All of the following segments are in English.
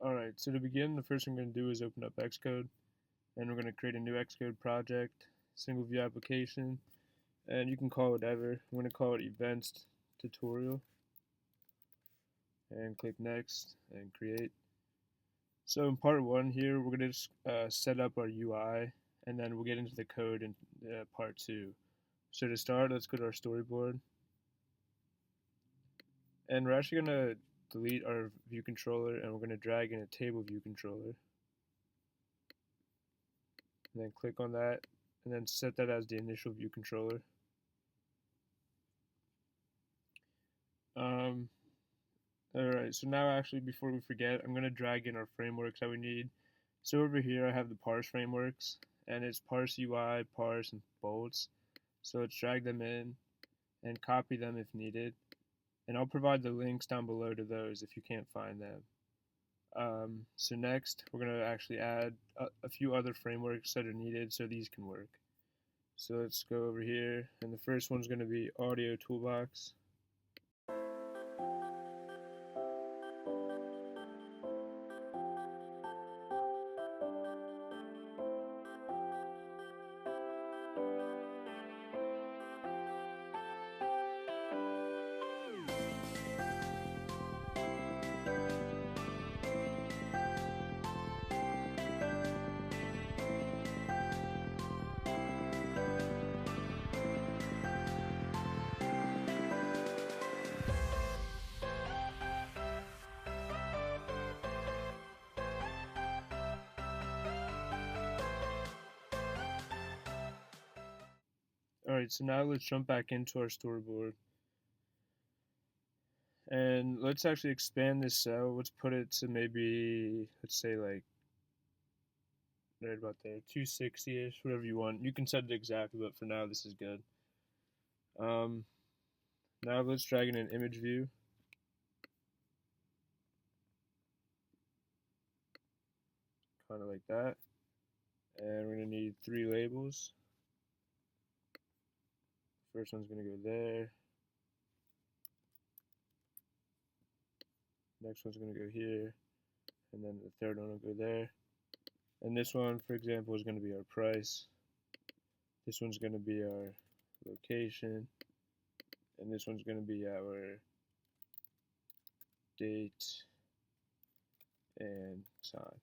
Alright, so to begin, the first thing I'm going to do is open up Xcode, and we're going to create a new Xcode project, single view application, and you can call it whatever. I'm going to call it events tutorial, and click next, and create. So in part one here, we're going to set up our UI, and then we'll get into the code in part two. So to start, let's go to our storyboard, and we're actually going to delete our view controller, and we're going to drag in a table view controller. And then click on that, and then set that as the initial view controller. Alright, so now actually before we forget, I'm going to drag in our frameworks that we need. So over here I have the parse frameworks, and it's parse UI, parse, and bolts. So let's drag them in and copy them if needed. And I'll provide the links down below to those if you can't find them. So next, we're going to actually add a few other frameworks that are needed so these can work. So let's go over here, and the first one's going to be Audio Toolbox. Alright, so now let's jump back into our storyboard. And let's actually expand this cell. Let's put it to maybe, let's say like, right about there, 260-ish, whatever you want. You can set it exactly, but for now this is good. Now let's drag in an image view. Kind of like that. And we're going to need 3 labels. First one's going to go there. Next one's going to go here. And then the third one will go there. And this one, for example, is going to be our price. This one's going to be our location. And this one's going to be our date and time.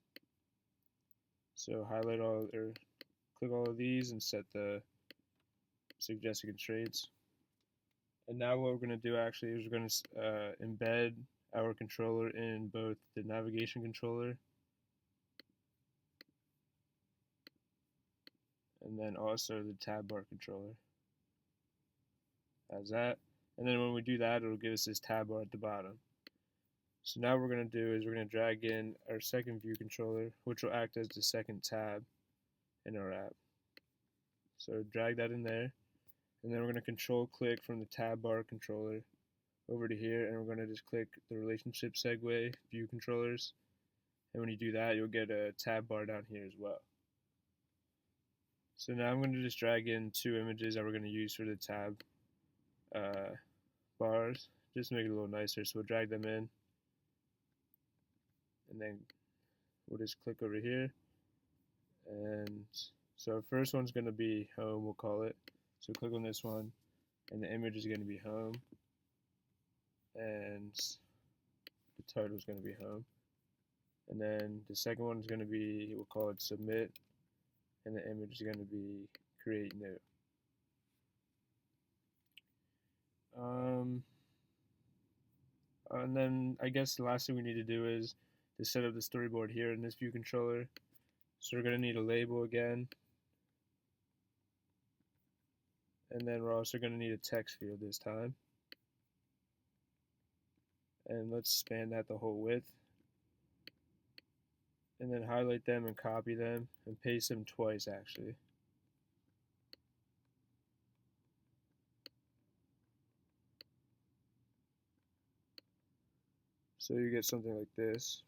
So highlight all, or click all of these and set the suggested constraints. And now what we're going to do actually is we're going to embed our controller in both the navigation controller and then also the tab bar controller as that. And then when we do that, it'll give us this tab bar at the bottom. So now what we're going to do is we're going to drag in our second view controller, which will act as the second tab in our app. So drag that in there, and then we're going to control click from the tab bar controller over to here, and we're going to just click the relationship segue view controllers. And when you do that, you'll get a tab bar down here as well. So now I'm going to just drag in 2 images that we're going to use for the tab bars, just to make it a little nicer. So we'll drag them in, and then we'll just click over here. And so our first one's going to be home, we'll call it. So click on this one, and the image is going to be home, and the title is going to be home. And then the second one is going to be, we'll call it submit, and the image is going to be create new. And then I guess the last thing we need to do is to set up the storyboard here in this view controller. So we're going to need a label again. And then we're also going to need a text field this time. And let's span that the whole width. And then highlight them and copy them and paste them twice actually. So you get something like this.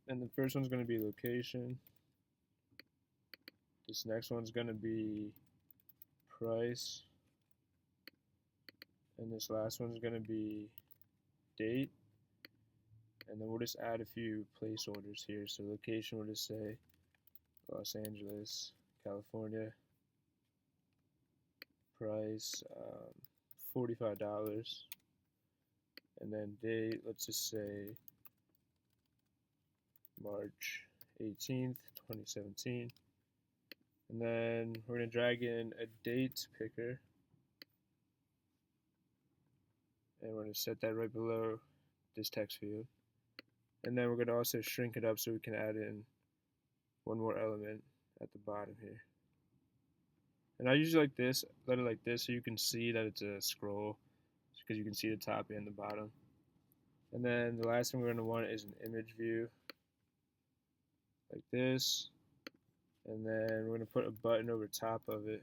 And the first one's going to be location. This next one's going to be price. And this last one's going to be date, and then we'll just add a few placeholders here. So location, we'll just say Los Angeles, California. Price $45, and then date, let's just say March 18th, 2017. And then we're going to drag in a date picker, and we're going to set that right below this text field. And then we're going to also shrink it up so we can add in one more element at the bottom here. And I usually let it like this so you can see that it's a scroll, because you can see the top and the bottom. And then the last thing we're going to want is an image view, like this. And then we're going to put a button over top of it.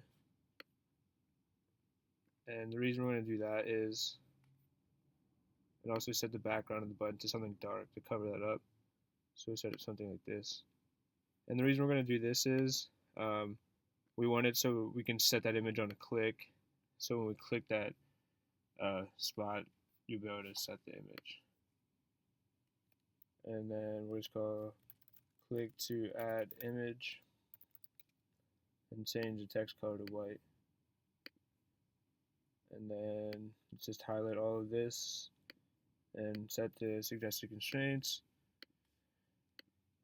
And the reason we're going to do that is, and also set the background of the button to something dark to cover that up. So we set it something like this. And the reason we're going to do this is, we want it so we can set that image on a click. So when we click that spot, you'll be able to set the image. And then we'll just click to add image and change the text color to white. And then just highlight all of this and set the suggested constraints.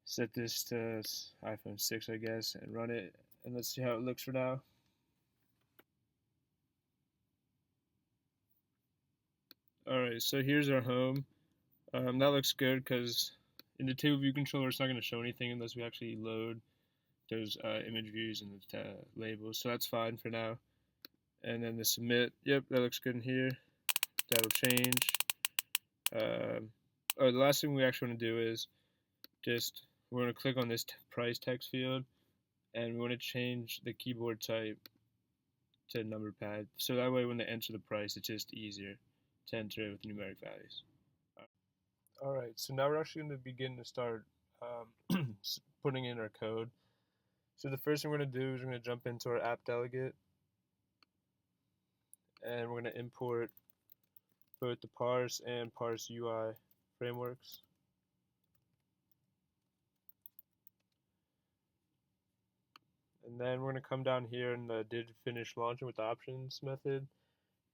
Set this to iPhone 6, I guess, and run it. And let's see how it looks for now. Alright, so here's our home. That looks good because in the table view controller it's not going to show anything unless we actually load those image views and the labels. So that's fine for now. And then the submit, yep, that looks good in here. That'll change. The last thing we actually want to do is we're going to click on this price text field, and we want to change the keyboard type to number pad, so that way when they enter the price it's just easier to enter it with numeric values. Alright, so now we're actually going to begin to start putting in our code. So the first thing we're going to do is we're going to jump into our app delegate, and we're going to import both the parse and parse UI frameworks. And then we're going to come down here in the did finish launching with the options method,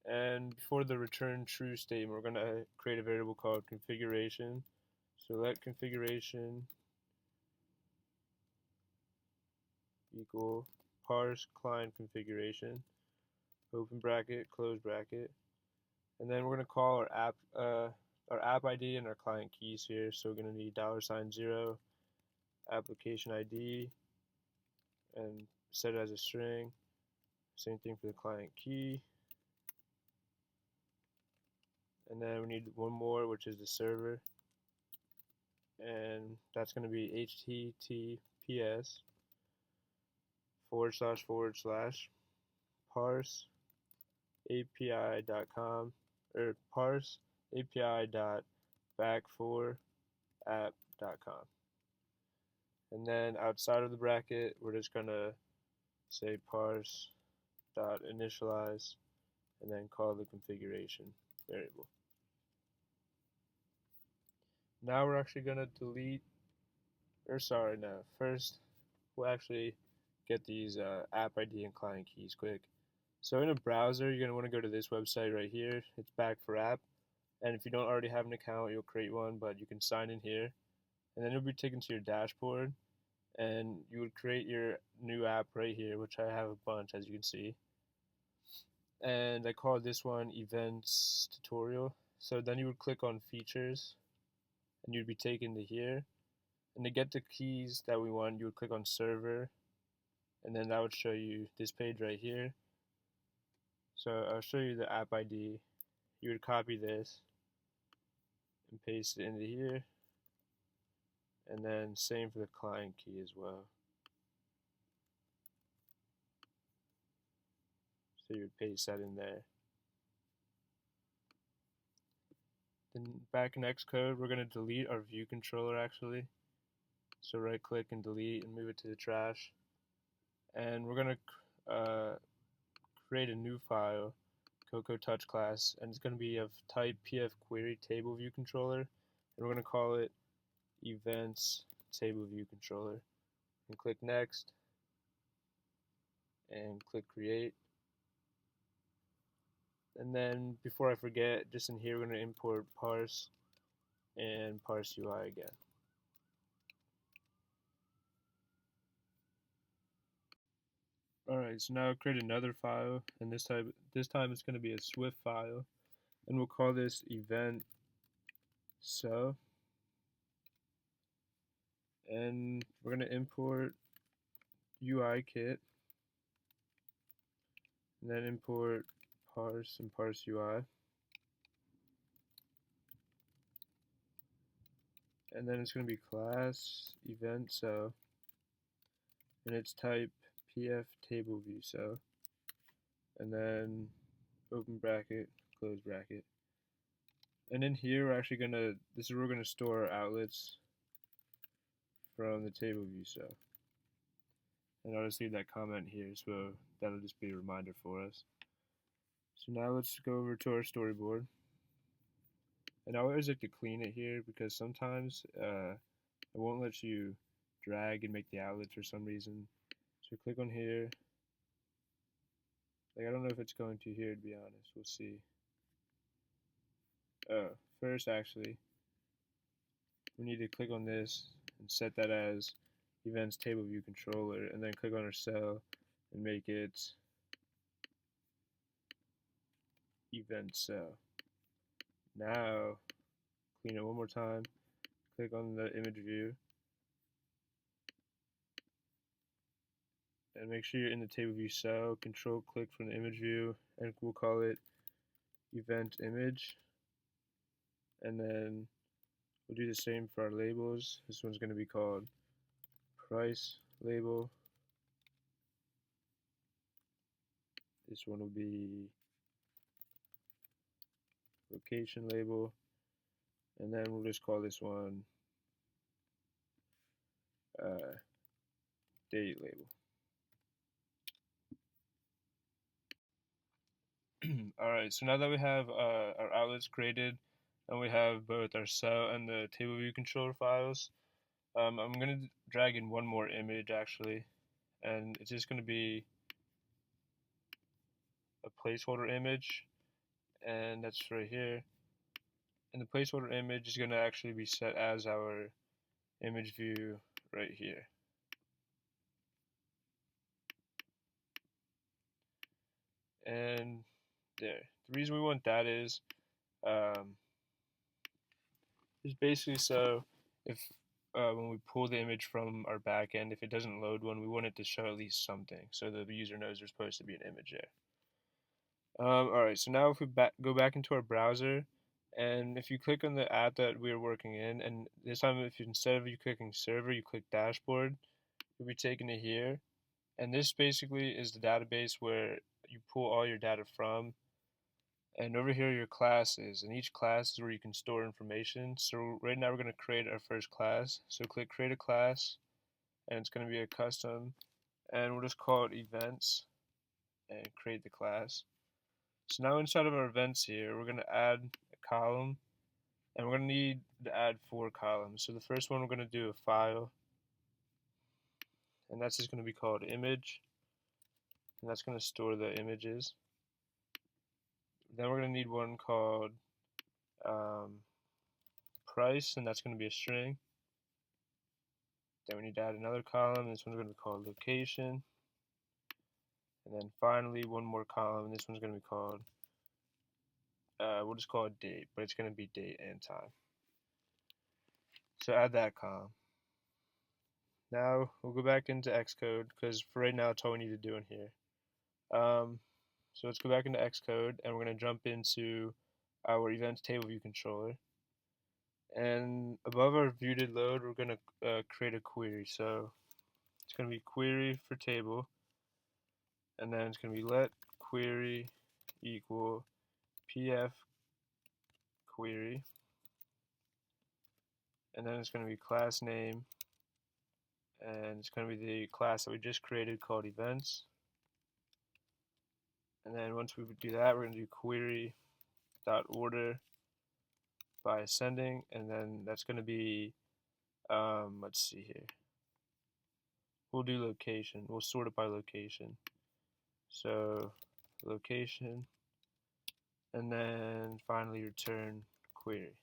and before the return true statement we're going to create a variable called configuration. So let configuration equal parse client configuration, open bracket, close bracket, and then we're going to call our app ID and our client keys here. So we're going to need $0 application ID and set it as a string. Same thing for the client key. And then we need one more, which is the server, and that's going to be https / parse api.com or parse api.back4app.com. And then outside of the bracket we're just going to say parse.initialize and then call the configuration variable. Now we're actually going to first we'll actually get these app ID and client keys quick. So in a browser, you're going to want to go to this website right here. It's Back4App. And if you don't already have an account, you'll create one, but you can sign in here. And then you'll be taken to your dashboard. And you would create your new app right here, which I have a bunch, as you can see. And I call this one Events Tutorial. So then you would click on Features, and you'd be taken to here. And to get the keys that we want, you would click on Server, and then that would show you this page right here. So I'll show you the app ID. You would copy this and paste it into here, and then same for the client key as well. So you would paste that in there. Then back in Xcode, we're going to delete our view controller actually. So right click and delete and move it to the trash. And we're going to create a new file Cocoa Touch class, and it's going to be of type PF Query Table View Controller, and we're going to call it Events Table View Controller. And click Next, and click Create. And then before I forget, just in here we're going to import parse and parse UI again. Alright, so now create another file, and this time it's going to be a Swift file, and we'll call this event so, and we're going to import UI kit, and then import parse and parse UI, and then it's going to be class event so, and it's type PF table view so, and then open bracket, close bracket. And in here we're actually gonna, this is where we're gonna store our outlets from the table view so. And I'll just leave that comment here, so that'll just be a reminder for us. So now let's go over to our storyboard. And I always like to clean it here because sometimes it won't let you drag and make the outlets for some reason. So click on here. Like, I don't know if it's going to here, to be honest. We'll see. First actually, we need to click on this and set that as events table view controller, and then click on our cell and make it event cell. Now clean it one more time, click on the image view, and make sure you're in the table view cell, control click from the image view, and we'll call it event image. And then we'll do the same for our labels. This one's going to be called price label. This one will be location label, and then we'll just call this one date label. Alright, so now that we have our outlets created, and we have both our cell and the table view controller files, I'm going to drag in one more image actually, and it's just going to be a placeholder image, and that's right here. And the placeholder image is going to actually be set as our image view right here. And there. The reason we want that is basically so if when we pull the image from our backend, if it doesn't load one, we want it to show at least something so the user knows there's supposed to be an image there. Alright, so now if we go back into our browser, and if you click on the app that we're working in, and this time if instead of you clicking server, you click dashboard, you'll be taken to here. And this basically is the database where you pull all your data from. And over here are your classes, and each class is where you can store information. So right now we're going to create our first class. So click create a class, and it's going to be a custom, and we'll just call it events and create the class. So now inside of our events here, we're going to add a column, and we're going to need to add 4 columns. So the first one we're going to do a file, and that's just going to be called image, and that's going to store the images. Then we're going to need one called price, and that's going to be a string. Then we need to add another column. This one's going to be called location. And then finally one more column. This one's going to be called, we'll just call it date, but it's going to be date and time. So add that column. Now we'll go back into Xcode because for right now that's all we need to do in here. So let's go back into Xcode, and we're going to jump into our events table view controller. And above our view did load, we're going to create a query. So it's going to be query for table, and then it's going to be let query equal pf query, and then it's going to be class name, and it's going to be the class that we just created called events. And then once we do that, we're going to do query dot order by ascending, and then that's going to be let's see here. We'll do location. We'll sort it by location. So location, and then finally return query.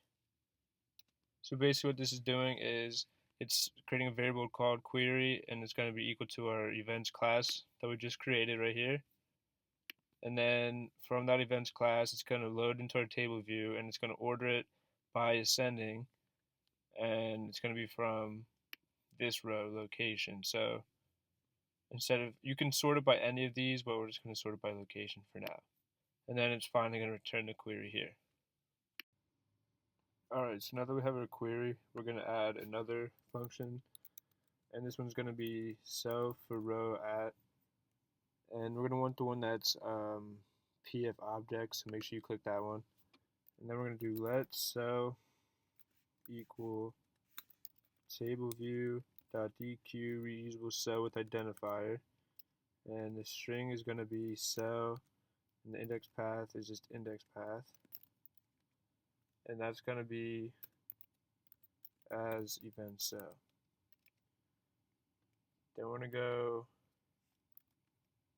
So basically what this is doing is it's creating a variable called query, and it's going to be equal to our events class that we just created right here. And then from that events class, it's going to load into our table view, and it's going to order it by ascending, and it's going to be from this row, location. So instead of, you can sort it by any of these, but we're just going to sort it by location for now. And then it's finally going to return the query here. Alright, so now that we have our query, we're going to add another function, and this one's going to be cell for row at, and we're going to want the one that's pf object, so make sure you click that one. And then we're going to do let cell equal table view dot dq reusable cell with identifier, and the string is going to be cell, and the index path is just index path, and that's going to be as event cell. Then we're going to go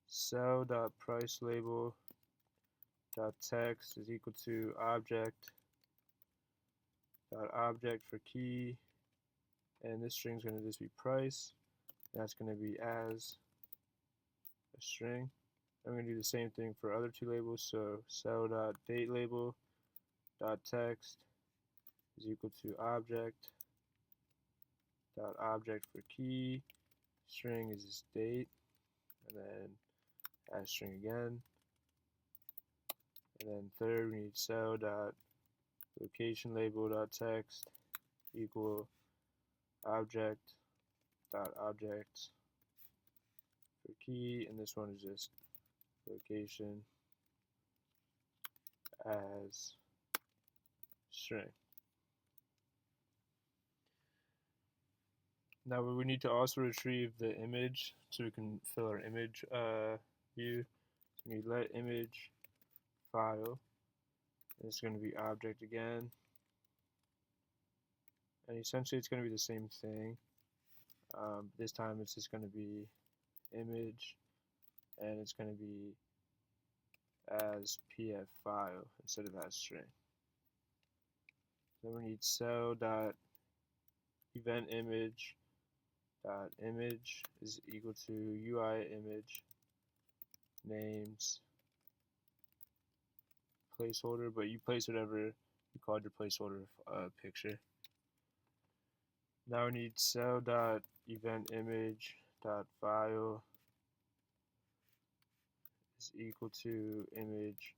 cell dot price label dot text is equal to object dot object for key, and this string is going to just be price, and that's going to be as a string. I'm going to do the same thing for other two labels, so cell dot date label dot text is equal to object dot object for key, string is just date, and then as string again. And then third, we need cell dot location label dot text equal object dot object for key, and this one is just location as string. Now we need to also retrieve the image so we can fill our image view. So we need let image file, and it's going to be object again, and essentially it's going to be the same thing. This time it's just going to be image, and it's going to be as pf file instead of as string. Then we need cell dot event image dot image is equal to UI image names placeholder, but you place whatever you called your placeholder picture. Now we need cell dot event image dot file is equal to image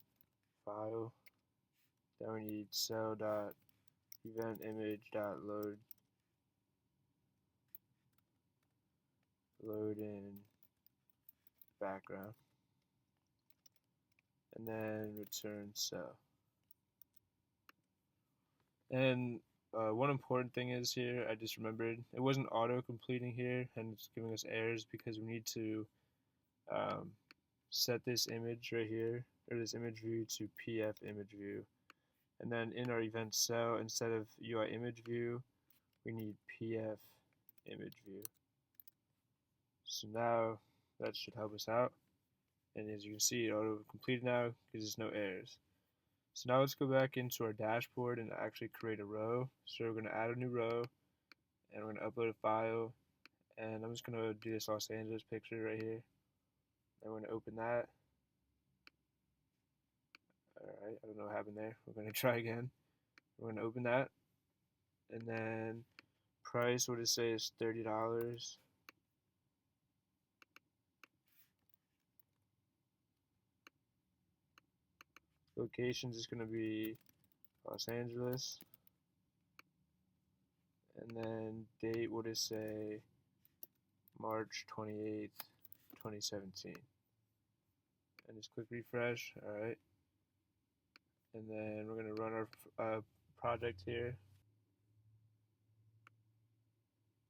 file. Then we need cell dot event image dot load in background, and then return cell. And one important thing is here, I just remembered, it wasn't auto completing here, and it's giving us errors because we need to set this image right here, or this image view, to pf image view. And then in our event cell, instead of UI image view, we need pf image view. So now that should help us out. And as you can see, it auto completed now because there's no errors. So now let's go back into our dashboard and actually create a row. So we're going to add a new row, and we're going to upload a file, and I'm just going to do this Los Angeles picture right here, and we're going to open that. Alright, I don't know what happened there. We're going to try again. We're going to open that, and then price, what does it say, is $30. Locations is going to be Los Angeles, and then date, what does it say, March 28th, 2017. And just click refresh. Alright, and then we're going to run our project here,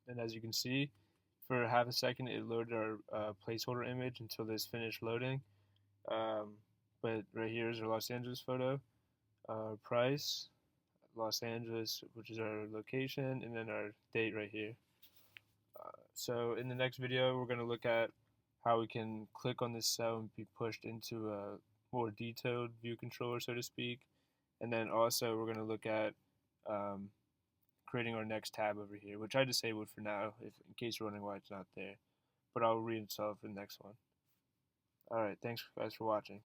and as you can see, for half a second it loaded our placeholder image until this finished loading, But right here is our Los Angeles photo. Price, Los Angeles, which is our location, and then our date right here. So in the next video, we're going to look at how we can click on this cell and be pushed into a more detailed view controller, so to speak. And then also we're going to look at um, creating our next tab over here, which I disabled for now, if in case you're wondering why it's not there. But I'll reinstall it for the next one. Alright, thanks guys for watching.